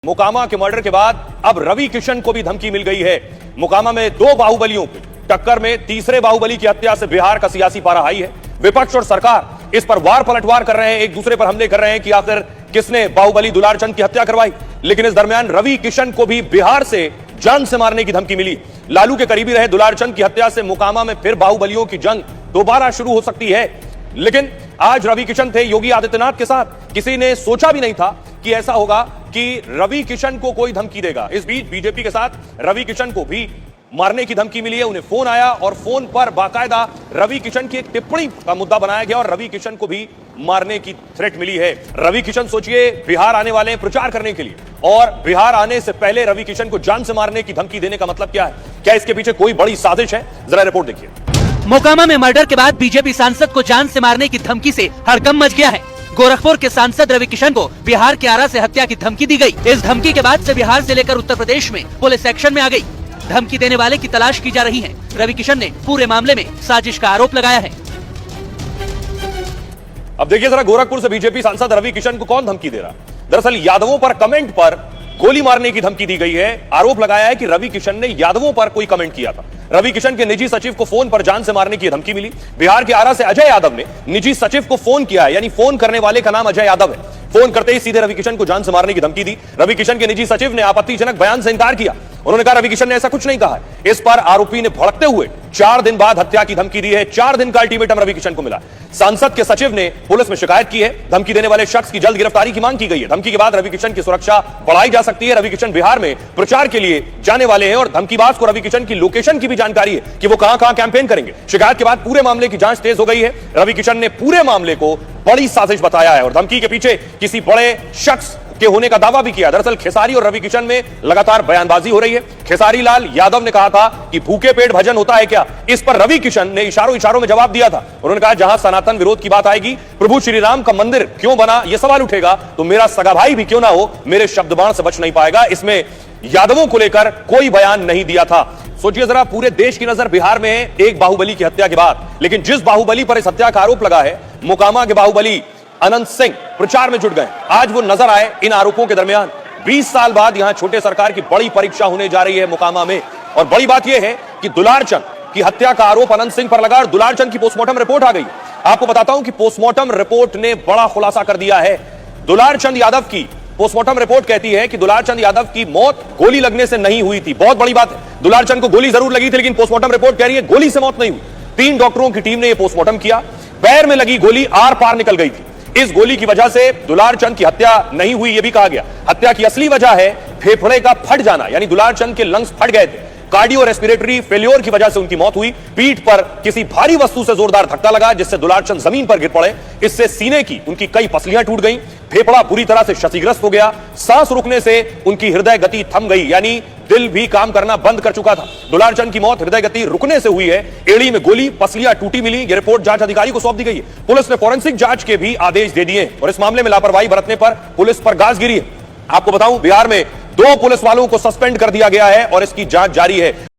मोकामा के मर्डर के बाद अब रवि किशन को भी धमकी मिल गई है। मोकामा में दो बाहुबलियों की टक्कर में तीसरे बाहुबली की हत्या से बिहार का सियासी पारा हाई है। विपक्ष और सरकार इस पर वार पलटवार कर रहे हैं, एक दूसरे पर हमले कर रहे हैं कि आखिर किसने बाहुबली दुलारचंद की हत्या करवाई। लेकिन इस दरमियान रवि किशन को भी बिहार से जान से मारने की धमकी मिली। लालू के करीबी रहे दुलारचंद की हत्या से मोकामा में फिर बाहुबलियों की जंग दोबारा शुरू हो सकती है। लेकिन आज रवि किशन थे योगी आदित्यनाथ के साथ। किसी ने सोचा भी नहीं था कि ऐसा होगा कि रवि किशन को कोई धमकी देगा। इस बीच बीजेपी के साथ रवि किशन को भी मारने की धमकी मिली है। उन्हें फोन आया और फोन पर बाकायदा रवि किशन की एक टिप्पणी का मुद्दा बनाया गया और रवि किशन को भी मारने की थ्रेट मिली है। रवि किशन सोचिए बिहार आने वाले हैं प्रचार करने के लिए, और बिहार आने से पहले रवि किशन को जान से मारने की धमकी देने का मतलब क्या है? क्या इसके पीछे कोई बड़ी साजिश है? जरा रिपोर्ट देखिए। मोकामा में मर्डर के बाद बीजेपी सांसद को जान से मारने की धमकी से हड़कंप मच गया है। गोरखपुर के सांसद रवि किशन को बिहार के आरा से हत्या की धमकी दी गई। इस धमकी के बाद से बिहार से लेकर उत्तर प्रदेश में पुलिस एक्शन में आ गई। धमकी देने वाले की तलाश की जा रही है। रवि किशन ने पूरे मामले में साजिश का आरोप लगाया है। अब देखिए जरा, गोरखपुर से बीजेपी सांसद रवि किशन को कौन धमकी दे रहा? दरअसल यादवों पर कमेंट पर गोली मारने की धमकी दी गई है। आरोप लगाया है कि रवि किशन ने यादवों पर कोई कमेंट किया था। रवि किशन के निजी सचिव को फोन पर जान से मारने की धमकी मिली। बिहार के आरा से अजय यादव ने निजी सचिव को फोन किया है, यानी फोन करने वाले का नाम अजय यादव है। फोन करते ही सीधे रवि किशन को जान से मारने की धमकी दी। रवि किशन के निजी सचिव ने आपत्तिजनक बयान से इनकार किया। उन्होंने कहा रवि किशन ने ऐसा कुछ नहीं कहा है। इस पर आरोपी ने भड़कते हुए 4 दिन बाद हत्या की धमकी दी है। 4 दिन का अल्टीमेटम रवि किशन को मिला। सांसद के सचिव ने पुलिस में शिकायत की है। धमकी देने वाले शख्स की जल्द गिरफ्तारी की मांग की गई है। धमकी के बाद रवि किशन की सुरक्षा बढ़ाई जा सकती है। रवि किशन बिहार में प्रचार के लिए जाने वाले हैं और धमकीबाज को रवि किशन की लोकेशन की भी जानकारी है कि वो कहां-कहां कैंपेन करेंगे। शिकायत के बाद पूरे मामले की जांच तेज हो गई है। रवि किशन ने पूरे मामले को बड़ी साजिश बताया है और धमकी के पीछे किसी बड़े शख्स के होने का दावा भी किया। दरअसल खेसारी और रवि किशन में लगातार बयानबाजी हो रही है। खेसारी लाल यादव ने कहा था कि भूखे पेट भजन होता है क्या? इस पर रवि किशन ने इशारों में जवाब दिया था। उन्होंने कहा जहां सनातन विरोध की बात आएगी, प्रभु श्री राम का मंदिर क्यों बना, यह सवाल उठेगा तो मेरा सगा भाई भी क्यों ना हो, मेरे शब्दबाण से बच नहीं पाएगा। इसमें यादवों को लेकर कोई बयान नहीं दिया था। सोचिए जरा, पूरे देश की नजर बिहार में है एक बाहुबली की हत्या के बाद। लेकिन जिस बाहुबली पर इस हत्या का आरोप लगा है, मोकामा के बाहुबली अनंत सिंह प्रचार में जुट गए। आज वो नजर आए इन आरोपों के दरमियान। 20 साल बाद यहां छोटे सरकार की बड़ी परीक्षा होने जा रही है मोकामा में। और बड़ी बात यह है कि दुलारचंद की हत्या का आरोप अनंत सिंह पर लगा और दुलारचंद की पोस्टमार्टम रिपोर्ट आ गई। आपको बताता हूं कि पोस्टमार्टम रिपोर्ट ने बड़ा खुलासा कर दिया है। दुलारचंद यादव की पोस्टमार्टम रिपोर्ट कहती है कि दुलारचंद यादव की मौत गोली लगने से नहीं हुई थी। बहुत बड़ी बात है, दुलारचंद को गोली जरूर लगी थी, लेकिन पोस्टमार्टम रिपोर्ट कह रही है गोली से मौत नहीं हुई। 3 डॉक्टरों की टीम ने यह पोस्टमार्टम किया। पैर में लगी गोली आर पार निकल गई थी। इस गोली की वजह से दुलारचंद की हत्या नहीं हुई, यह भी कहा गया। हत्या की असली वजह है फेफड़े का फट जाना, यानी दुलारचंद के लंग्स फट गए थे। कार्डियो रेस्पिरेटरी फेल्योर की वजह से उनकी मौत हुई। पीठ पर किसी भारी वस्तु से जोरदार धक्का लगा जिससे दुलारचंद जमीन पर गिर पड़े। इससे सीने की उनकी कई पसलियां टूट गईं, फेफड़ा बुरी तरह से क्षतिग्रस्त हो गया। सांस रुकने से उनकी हृदय गति थम गई, यानी दिल भी काम करना बंद कर चुका था। दुलारचंद की मौत हृदय गति रुकने से हुई है। एड़ी में गोली, पसलियां टूटी मिली। यह रिपोर्ट जांच अधिकारी को सौंप दी गई है। पुलिस ने फोरेंसिक जांच के भी आदेश दे दिए और इस मामले में लापरवाही बरतने पर पुलिस पर गाज गिरी है। आपको बताऊं, बिहार में 2 पुलिस वालों को सस्पेंड कर दिया गया है और इसकी जांच जारी है।